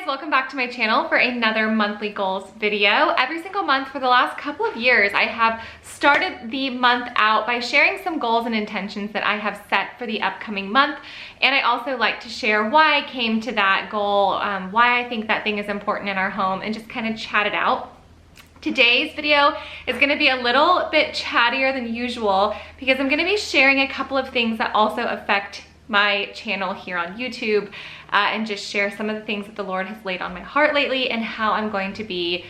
welcome back to my channel for another monthly goals video. Every single month for the last couple of years, I have started the month out by sharing some goals and intentions that I have set for the upcoming month. And I also like to share why I came to that goal, why I think that thing is important in our home, and just kind of chat it out. Today's video is going to be a little bit chattier than usual because I'm going to be sharing a couple of things that also affect my channel here on YouTube, and just share some of the things that the Lord has laid on my heart lately and how I'm going to be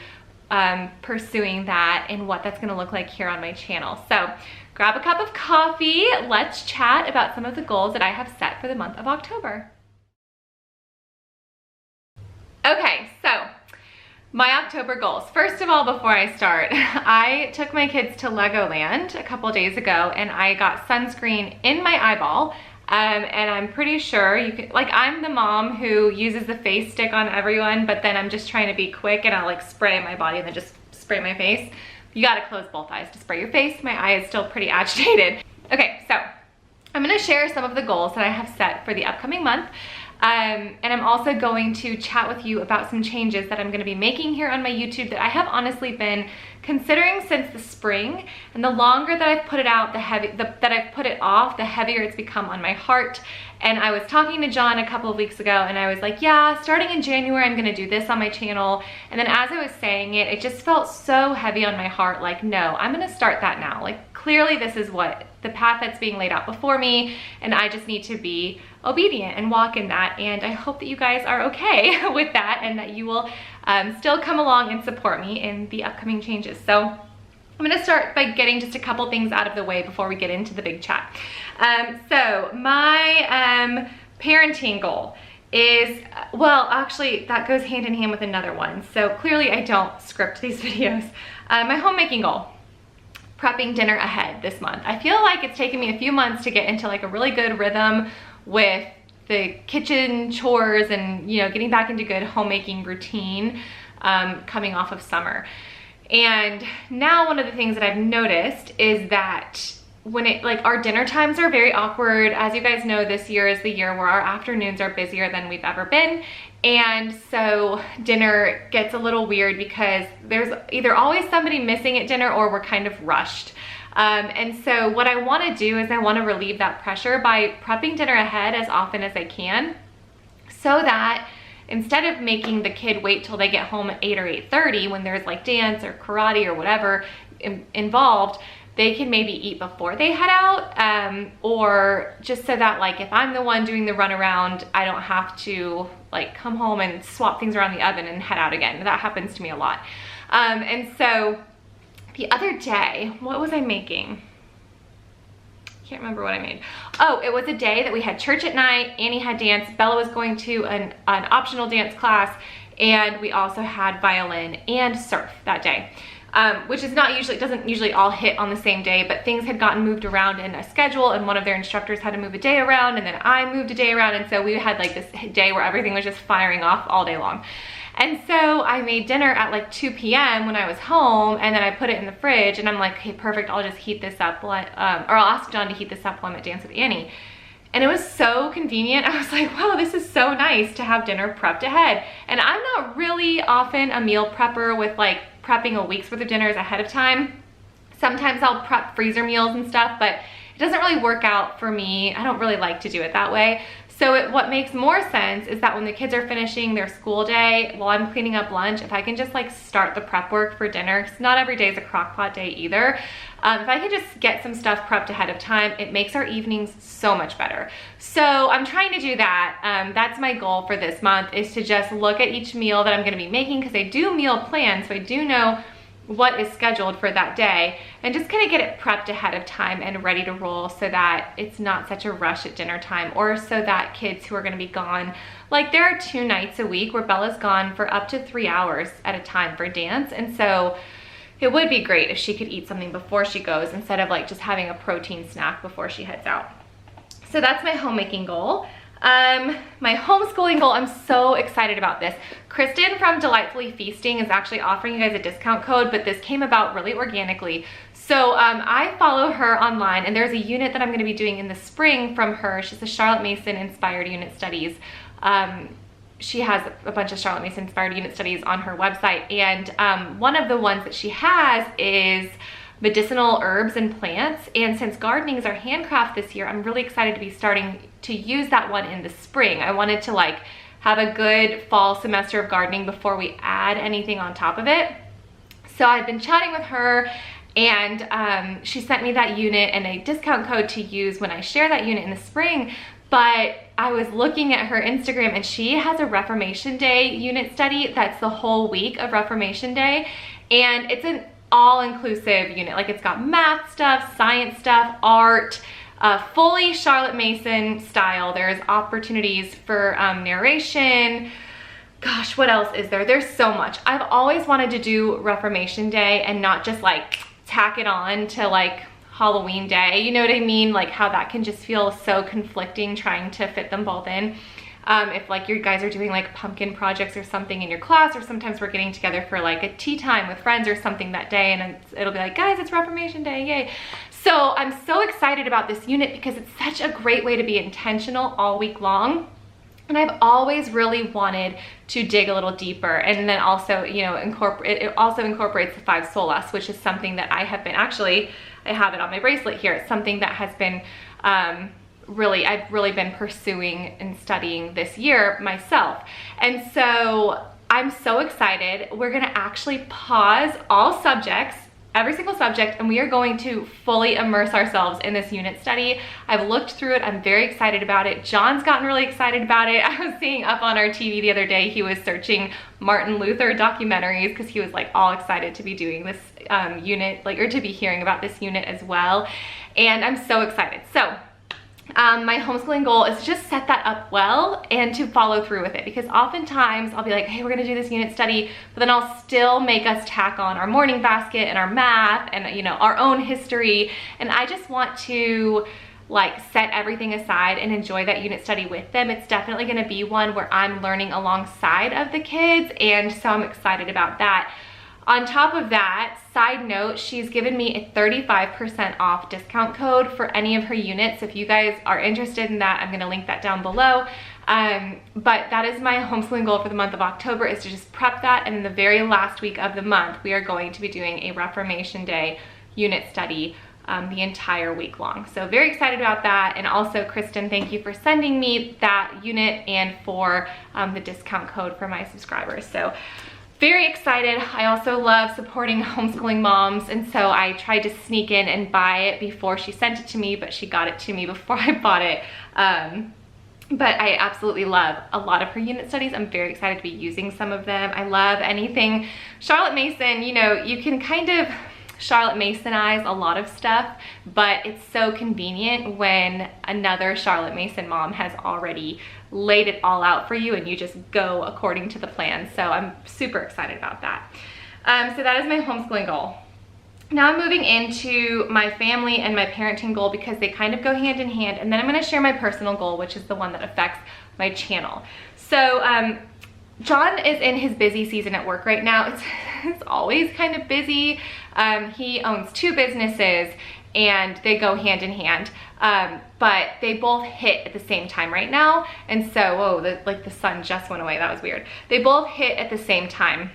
pursuing that and what that's going to look like here on my channel. So grab a cup of coffee, let's chat about some of the goals that I have set for the month of October. Okay, so my October goals. First of all, before I start, I took my kids to Legoland a couple days ago and I got sunscreen in my eyeball. And I'm pretty sure you can, like, I'm the mom who uses the face stick on everyone, but then I'm just trying to be quick and I'll like spray my body and then just spray my face. You gotta close both eyes to spray your face. My eye is still pretty agitated. Okay, so I'm gonna share some of the goals that I have set for the upcoming month. And I'm also going to chat with you about some changes that I'm going to be making here on my YouTube that I have honestly been considering since the spring. And the longer that I've put it out, that I've put it off, the heavier it's become on my heart. And I was talking to John a couple of weeks ago and I was like, yeah, starting in January, I'm going to do this on my channel. And then as I was saying it, it just felt so heavy on my heart. Like, no, I'm going to start that now. Like, clearly this is what the path that's being laid out before me, and I just need to be obedient and walk in that. And I hope that you guys are okay with that and that you will still come along and support me in the upcoming changes. So I'm gonna start by getting just a couple things out of the way before we get into the big chat. So my parenting goal is, well, actually that goes hand in hand with another one. So clearly I don't script these videos. My homemaking goal. Prepping dinner ahead this month. I feel like it's taken me a few months to get into like a really good rhythm with the kitchen chores and, you know, getting back into good homemaking routine coming off of summer. And now one of the things that I've noticed is that when our dinner times are very awkward. As you guys know, this year is the year where our afternoons are busier than we've ever been. And so dinner gets a little weird because there's either always somebody missing at dinner or we're kind of rushed. And so what I want to do is I want to relieve that pressure by prepping dinner ahead as often as I can, so that instead of making the kid wait till they get home at 8 or 8:30 when there's like dance or karate or whatever involved, they can maybe eat before they head out, or just so that like if I'm the one doing the runaround, I don't have to like come home and swap things around the oven and head out again. That happens to me a lot. And so the other day, what was I making? Can't remember what I made. Oh, it was a day that we had church at night, Annie had dance, Bella was going to an optional dance class, and we also had violin and surf that day. Which is not usually, it doesn't usually all hit on the same day, but things had gotten moved around in a schedule and one of their instructors had to move a day around and then I moved a day around, and so we had like this day where everything was just firing off all day long. And so I made dinner at like 2 p.m. when I was home, and then I put it in the fridge and I'm like, okay, perfect, I'll just heat this up, or I'll ask John to heat this up while I'm at Dance with Annie. And it was so convenient. I was like, wow, this is so nice to have dinner prepped ahead. And I'm not really often a meal prepper with like prepping a week's worth of dinners ahead of time. Sometimes I'll prep freezer meals and stuff, but it doesn't really work out for me. I don't really like to do it that way. So what makes more sense is that when the kids are finishing their school day, while I'm cleaning up lunch, if I can just like start the prep work for dinner, because not every day is a crock pot day either. If I can just get some stuff prepped ahead of time, it makes our evenings so much better. So I'm trying to do that. That's my goal for this month, is to just look at each meal that I'm gonna be making, because I do meal plan, so I do know what is scheduled for that day, and just kind of get it prepped ahead of time and ready to roll so that it's not such a rush at dinner time, or so that kids who are going to be gone, like there are 2 nights a week where Bella's gone for up to 3 hours at a time for dance, and so it would be great if she could eat something before she goes instead of like just having a protein snack before she heads out. So that's my homemaking goal. My homeschooling goal, I'm so excited about this. Kristen from Delightfully Feasting is actually offering you guys a discount code, but this came about really organically. So I follow her online, and there's a unit that I'm going to be doing in the spring from her. She's a Charlotte Mason inspired unit studies she has a bunch of Charlotte Mason inspired unit studies on her website, and one of the ones that she has is medicinal herbs and plants. And since gardening is our handcraft this year, I'm really excited to be starting to use that one in the spring. I wanted to like have a good fall semester of gardening before we add anything on top of it. So I've been chatting with her, and she sent me that unit and a discount code to use when I share that unit in the spring. But I was looking at her Instagram, and she has a Reformation Day unit study that's the whole week of Reformation Day, and it's an all-inclusive unit. Like, it's got math stuff, science stuff, art, fully Charlotte Mason style. There's opportunities for narration. Gosh, what else is there? There's so much. I've always wanted to do Reformation Day and not just like tack it on to like Halloween Day. You know what I mean? Like how that can just feel so conflicting trying to fit them both in. If like you guys are doing like pumpkin projects or something in your class, or sometimes we're getting together for like a tea time with friends or something that day, and it'll be like, guys, it's Reformation Day, yay. So I'm so excited about this unit because it's such a great way to be intentional all week long. And I've always really wanted to dig a little deeper, and then also, you know, it also incorporates the 5 solas, which is something that I have been, actually, I have it on my bracelet here. It's something that has been I've really been pursuing and studying this year myself. And so I'm so excited. We're gonna actually pause all subjects, every single subject, and we are going to fully immerse ourselves in this unit study. I've looked through it. I'm very excited about it. John's gotten really excited about it. I was seeing up on our TV the other day, he was searching Martin Luther documentaries because he was like all excited to be doing this unit, like, or to be hearing about this unit as well. And I'm so excited. So my homeschooling goal is to just set that up well and to follow through with it, because oftentimes I'll be like, hey, we're gonna do this unit study, but then I'll still make us tack on our morning basket and our math and, you know, our own history. And I just want to like set everything aside and enjoy that unit study with them. It's definitely gonna be one where I'm learning alongside of the kids, and so I'm excited about that. On top of that, side note, she's given me a 35% off discount code for any of her units. If you guys are interested in that, I'm gonna link that down below. But that is my homeschooling goal for the month of October, is to just prep that, and in the very last week of the month, we are going to be doing a Reformation Day unit study the entire week long. So very excited about that. And also, Kristen, thank you for sending me that unit and for the discount code for my subscribers. So very excited. I also love supporting homeschooling moms, and so I tried to sneak in and buy it before she sent it to me, but she got it to me before I bought it. But I absolutely love a lot of her unit studies. I'm very excited to be using some of them. I love anything Charlotte Mason. You know, you can kind of Charlotte Masonize a lot of stuff, but it's so convenient when another Charlotte Mason mom has already laid it all out for you and you just go according to the plan. So I'm super excited about that. So that is my homeschooling goal. Now I'm moving into my family and my parenting goal, because they kind of go hand in hand, and then I'm going to share my personal goal, which is the one that affects my channel. So John is in his busy season at work right now. It's always kind of busy. He owns 2 businesses and they go hand in hand, but they both hit at the same time right now. And so, whoa, the sun just went away. That was weird. They both hit at the same time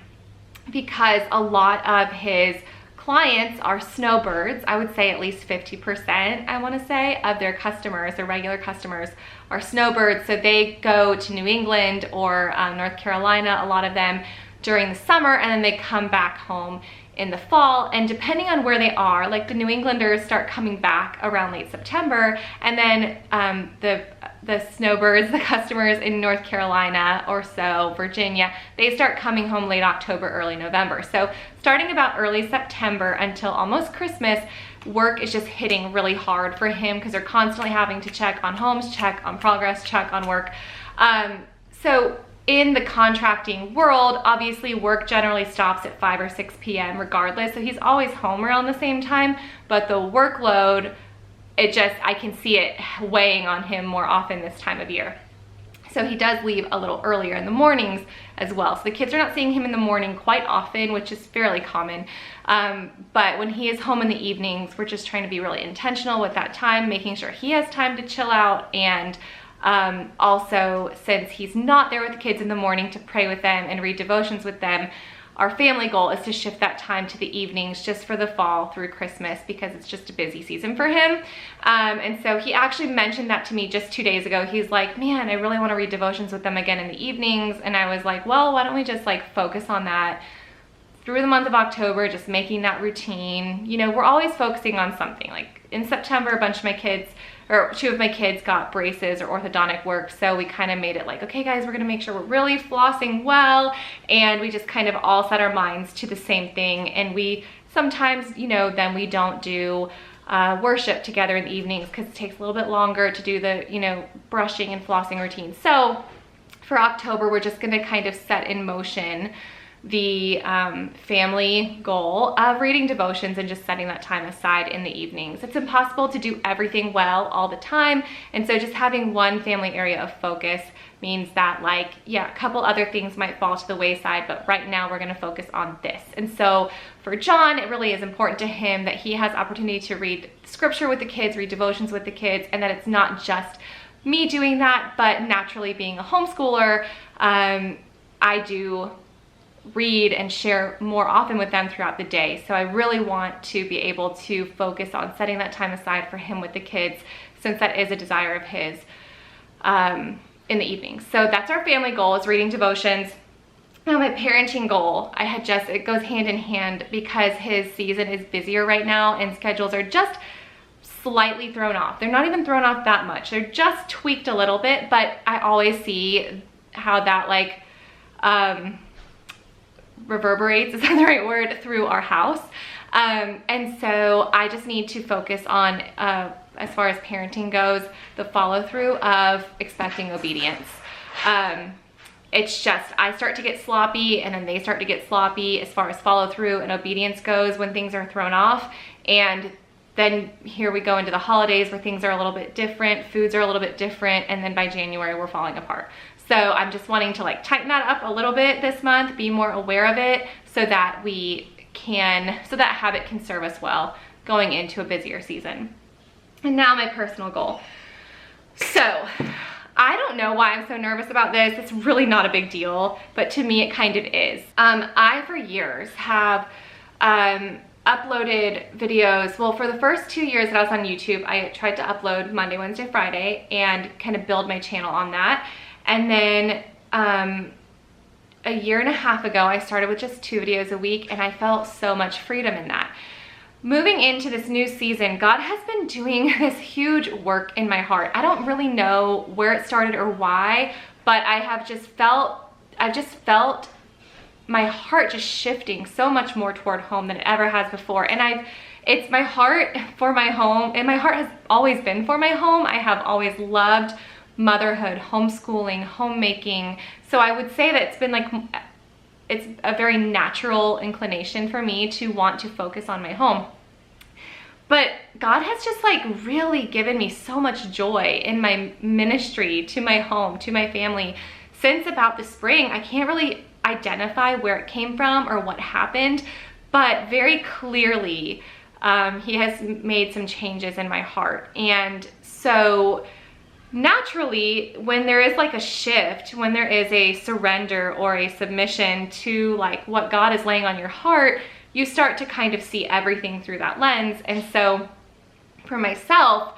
because a lot of his clients are snowbirds. I would say at least 50%, I want to say, of their customers, their regular customers, are snowbirds. So they go to New England or North Carolina, a lot of them, during the summer, and then they come back home in the fall. And depending on where they are, like the New Englanders start coming back around late September, and then the snowbirds, the customers in North Carolina or so, Virginia, they start coming home late October, early November. So starting about early September until almost Christmas, work is just hitting really hard for him because they're constantly having to check on homes, check on progress, check on work. So in the contracting world, obviously work generally stops at 5 or 6 p.m. regardless. So he's always home around the same time, but the workload, I can see it weighing on him more often this time of year. So he does leave a little earlier in the mornings as well. So the kids are not seeing him in the morning quite often, which is fairly common. But when he is home in the evenings, we're just trying to be really intentional with that time, making sure he has time to chill out and Also, since he's not there with the kids in the morning to pray with them and read devotions with them, our family goal is to shift that time to the evenings just for the fall through Christmas, because it's just a busy season for him. And so he actually mentioned that to me just 2 days ago. He's like, man, I really want to read devotions with them again in the evenings. And I was like, well, why don't we just like focus on that through the month of October, just making that routine. You know, we're always focusing on something. Like in September, a bunch of my kids, or 2 of my kids, got braces or orthodontic work. So we kind of made it like, okay guys, we're gonna make sure we're really flossing well. And we just kind of all set our minds to the same thing. And we sometimes, you know, then we don't do worship together in the evenings because it takes a little bit longer to do the, you know, brushing and flossing routine. So for October, we're just gonna kind of set in motion the family goal of reading devotions and just setting that time aside in the evenings. It's impossible to do everything well all the time, and so just having one family area of focus means that, like, yeah, a couple other things might fall to the wayside, but right now we're going to focus on this. And so for John, it really is important to him that he has opportunity to read scripture with the kids, read devotions with the kids, and that it's not just me doing that, but naturally being a homeschooler, I do read and share more often with them throughout the day. So I really want to be able to focus on setting that time aside for him with the kids, since that is a desire of his in the evenings. So that's our family goal, is reading devotions. Now my parenting goal, it goes hand in hand because his season is busier right now and schedules are just slightly thrown off. They're not even thrown off that much. They're just tweaked a little bit, but I always see how that like reverberates, is that the right word, through our house. And so I just need to focus on, as far as parenting goes, the follow through of expecting obedience. It's just, I start to get sloppy and then they start to get sloppy as far as follow through and obedience goes when things are thrown off. And then here we go into the holidays where things are a little bit different, foods are a little bit different, and then by January we're falling apart. So I'm just wanting to like tighten that up a little bit this month, be more aware of it, so that that habit can serve us well going into a busier season. And now my personal goal. So I don't know why I'm so nervous about this. It's really not a big deal, but to me it kind of is. I for years have uploaded videos. Well, for the first 2 years that I was on YouTube, I tried to upload Monday, Wednesday, Friday and kind of build my channel on that. And then a year and a half ago, I started with just 2 videos a week, and I felt so much freedom in that. Moving into this new season, God has been doing this huge work in my heart. I don't really know where it started or why, but I've just felt my heart just shifting so much more toward home than it ever has before. And it's my heart for my home, and my heart has always been for my home. I have always loved motherhood, homeschooling, homemaking. So I would say that it's a very natural inclination for me to want to focus on my home. But God has just like really given me so much joy in my ministry, to my home, to my family since about the spring. I can't really identify where it came from or what happened, but very clearly he has made some changes in my heart. And so naturally, when there is like a shift, when there is a surrender or a submission to like what God is laying on your heart, you start to kind of see everything through that lens. And so for myself,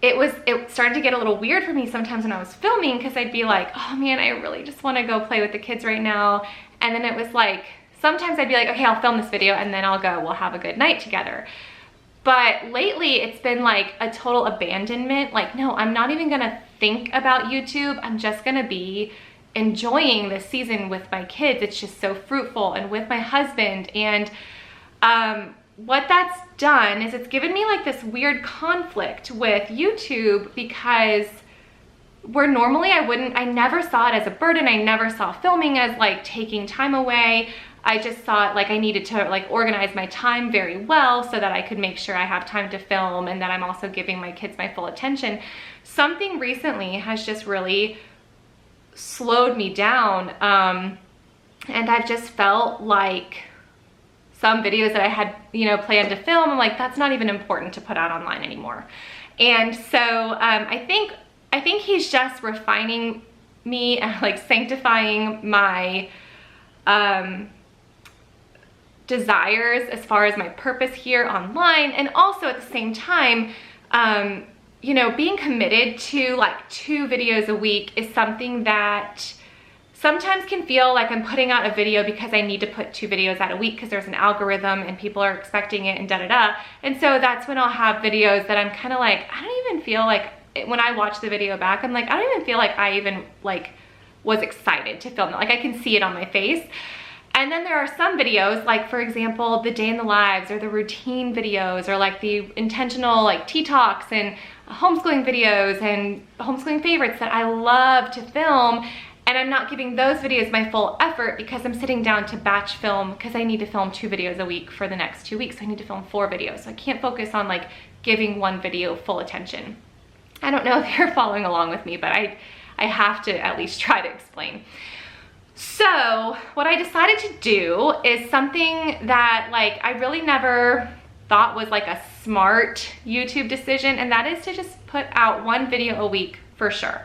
it started to get a little weird for me sometimes when I was filming, because I'd be like, oh man, I really just want to go play with the kids right now. And then it was like, sometimes I'd be like, okay, I'll film this video and then I'll go, we'll have a good night together. But lately it's been like a total abandonment. Like, no, I'm not even gonna think about YouTube. I'm just gonna be enjoying this season with my kids. It's just so fruitful, and with my husband. And what that's done is it's given me like this weird conflict with YouTube, because where normally I never saw it as a burden. I never saw filming as like taking time away. I just thought like I needed to like organize my time very well so that I could make sure I have time to film and that I'm also giving my kids my full attention. Something recently has just really slowed me down, and I've just felt like some videos that I had, planned to film, I'm like, that's not even important to put out online anymore. And so I think I think he's just refining me and like sanctifying my desires as far as my purpose here online. And also at the same time, you know, being committed to like 2 videos a week is something that sometimes can feel like I'm putting out a video because I need to put 2 videos out a week because there's an algorithm and people are expecting it and da-da-da. And so that's when I'll have videos that I'm kind of like, I don't even feel like, when I watch the video back, I'm like, I don't even feel like I even like was excited to film it. Like I can see it on my face. And then there are some videos, like for example, the day in the lives or the routine videos or like the intentional like tea talks and homeschooling videos and homeschooling favorites that I love to film. And I'm not giving those videos my full effort because I'm sitting down to batch film because I need to film 2 videos a week for the next 2 weeks. So I need to film 4 videos. So I can't focus on like giving one video full attention. I don't know if you're following along with me, but I have to at least try to explain. So what I decided to do is something that like I really never thought was like a smart YouTube decision, and that is to just put out 1 video a week for sure.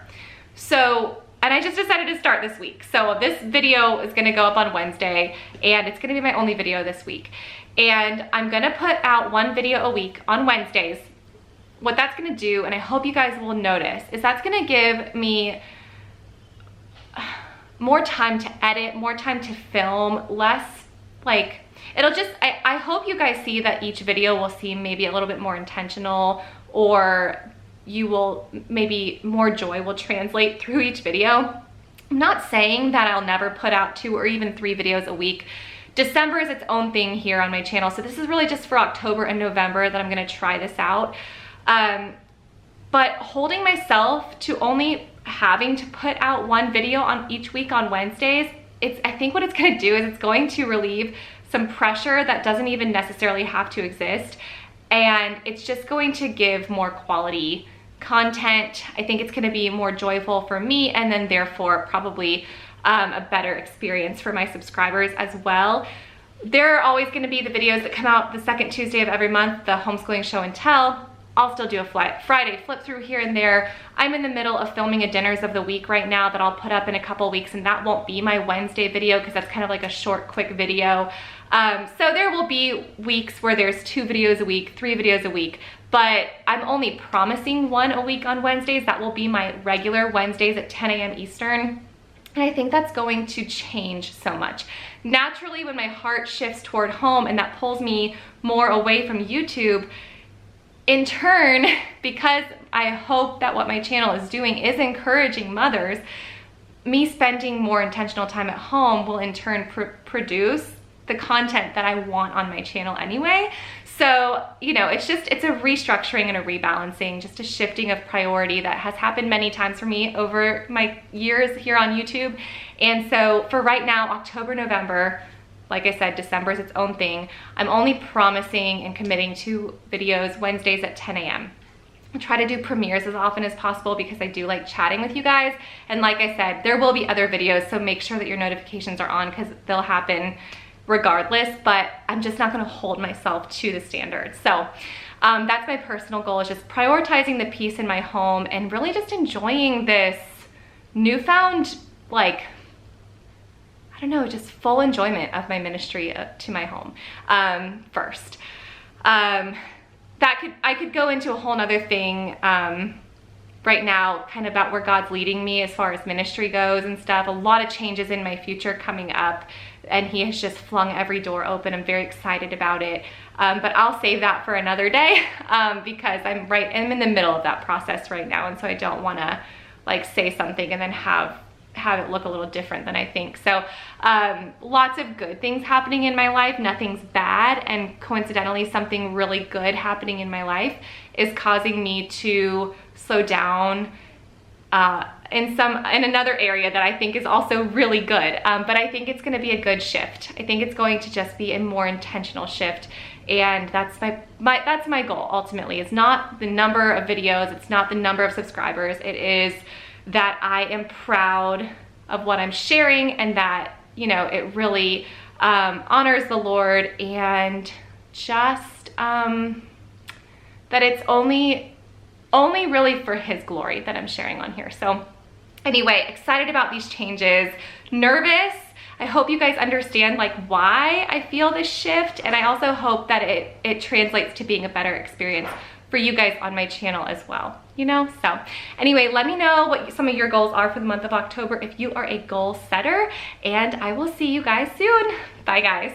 So, and I just decided to start this week. So this video is gonna go up on Wednesday and it's gonna be my only video this week. And I'm gonna put out 1 video a week on Wednesdays. What that's gonna do, and I hope you guys will notice, is that's gonna give me more time to edit, more time to film, less like, it'll just, I hope you guys see that each video will seem maybe a little bit more intentional, or you will, maybe more joy will translate through each video. I'm not saying that I'll never put out 2 or even 3 videos a week. December is its own thing here on my channel. So this is really just for October and November that I'm gonna try this out. But holding myself to only having to put out 1 video on each week on Wednesdays, I think what it's gonna do is it's going to relieve some pressure that doesn't even necessarily have to exist. And it's just going to give more quality content. I think it's gonna be more joyful for me, and then therefore probably a better experience for my subscribers as well. There are always gonna be the videos that come out the 2nd Tuesday of every month, the homeschooling show and tell. I'll still do a Friday flip through here and there. I'm in the middle of filming a dinners of the week right now that I'll put up in a couple weeks, and that won't be my Wednesday video because that's kind of like a short, quick video. So there will be weeks where there's 2 videos a week, 3 videos a week, but I'm only promising 1 a week on Wednesdays. That will be my regular Wednesdays at 10 a.m. Eastern. And I think that's going to change so much. Naturally, when my heart shifts toward home and that pulls me more away from YouTube, in turn, because I hope that what my channel is doing is encouraging mothers, me spending more intentional time at home will in turn produce the content that I want on my channel anyway. So, you know, it's a restructuring and a rebalancing, just a shifting of priority that has happened many times for me over my years here on YouTube. And so for right now, October, November, like I said, December is its own thing. I'm only promising and committing to videos Wednesdays at 10 a.m. I try to do premieres as often as possible because I do like chatting with you guys. And like I said, there will be other videos, so make sure that your notifications are on because they'll happen regardless, but I'm just not gonna hold myself to the standard. So that's my personal goal, is just prioritizing the peace in my home and really just enjoying this newfound, like, I don't know, just full enjoyment of my ministry to my home first. I could go into a whole nother thing right now, kind of about where God's leading me as far as ministry goes and stuff. A lot of changes in my future coming up, and he has just flung every door open. I'm very excited about it. But I'll save that for another day because I'm in the middle of that process right now. And so I don't want to like say something and then have it look a little different than I think. So lots of good things happening in my life, nothing's bad, and coincidentally something really good happening in my life is causing me to slow down in another area that I think is also really good. But I think it's going to be a good shift. I think it's going to just be a more intentional shift, and that's my goal ultimately. It's not the number of videos, it's not the number of subscribers, it is that I am proud of what I'm sharing, and that, you know, it really honors the Lord, and just that it's only only really for his glory that I'm sharing on here. So anyway, excited about these changes, nervous. I hope you guys understand like why I feel this shift, and I also hope that it translates to being a better experience for you guys on my channel as well, you know? So anyway, let me know what some of your goals are for the month of October if you are a goal setter, and I will see you guys soon. Bye guys.